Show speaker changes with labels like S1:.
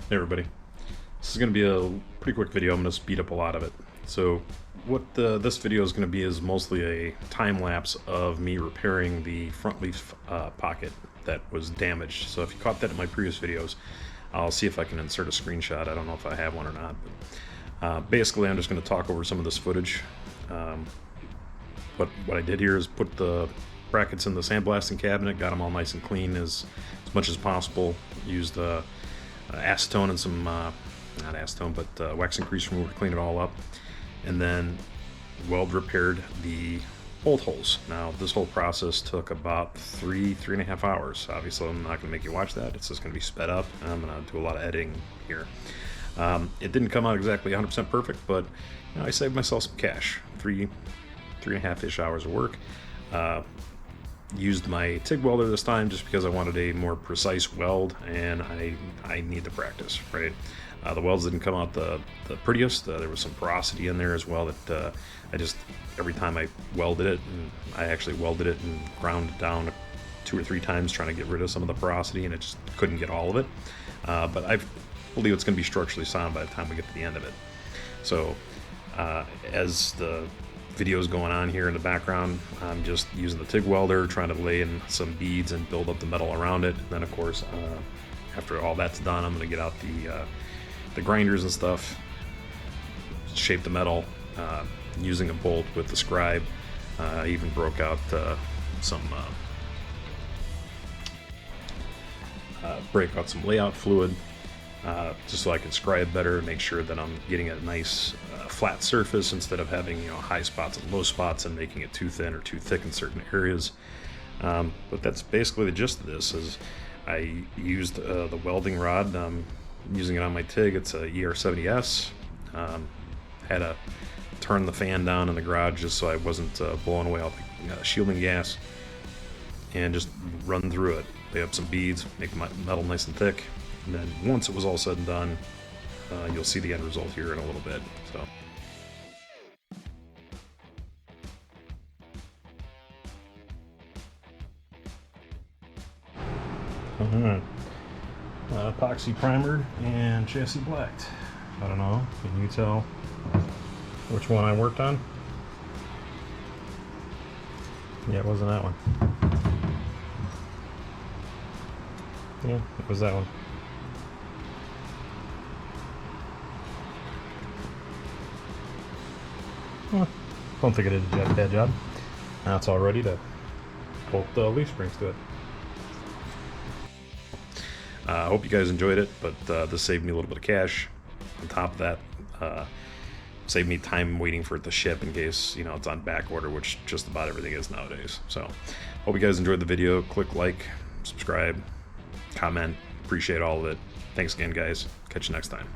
S1: Hey everybody, this is going to be a pretty quick video. I'm going to speed up a lot of it. So what this video is going to be is mostly a time lapse of me repairing the front leaf pocket that was damaged. So if you caught that in my previous videos, I'll see if I can insert a screenshot. I don't know if I have one or not. But, basically, I'm just going to talk over some of this footage. What I did here is put the brackets in the sandblasting cabinet, got them all nice and clean as much as possible. Used acetone and some, not acetone, but wax and grease remover to clean it all up. And then weld repaired the bolt holes. Now, this whole process took about three and a half hours. Obviously, I'm not going to make you watch that. It's just going to be sped up, and I'm going to do a lot of editing here. It didn't come out exactly 100% perfect, but you know, I saved myself some cash. Three and a half-ish hours of work. Used my TIG welder this time just because I wanted a more precise weld, and I need to practice, right? The welds didn't come out the prettiest. There was some porosity in there as well that I just, every time I welded it, and I actually welded it and ground it down 2 or 3 times trying to get rid of some of the porosity, and it just couldn't get all of it. But I believe it's going to be structurally sound by the time we get to the end of it. So as the videos going on here in the background, I'm just using the TIG welder, trying to lay in some beads and build up the metal around it. And then of course, after all that's done, I'm going to get out the grinders and stuff, shape the metal using a bolt with the scribe. I even broke out some break out some layout fluid just so I can scribe better and make sure that I'm getting a nice flat surface instead of having, you know, high spots and low spots and making it too thin or too thick in certain areas. But that's basically the gist of this. Is I used the welding rod. I'm using it on my TIG. It's a ER70S. Had to turn the fan down in the garage just so I wasn't blowing away all the shielding gas, and just run through it. Lay up some beads, make the metal nice and thick, and then once it was all said and done, you'll see the end result here in a little bit. So. Alright, epoxy primered and chassis blacked. I don't know, can you tell which one I worked on? Yeah, it wasn't that one. Yeah, it was that one. Well, don't think I did a bad job. Now it's all ready to bolt the leaf springs to it. I hope you guys enjoyed it, but this saved me a little bit of cash. On top of that, saved me time waiting for it to ship in case, you know, it's on back order, which just about everything is nowadays. So hope you guys enjoyed the video. Click like, subscribe, comment. Appreciate all of it. Thanks again, guys. Catch you next time.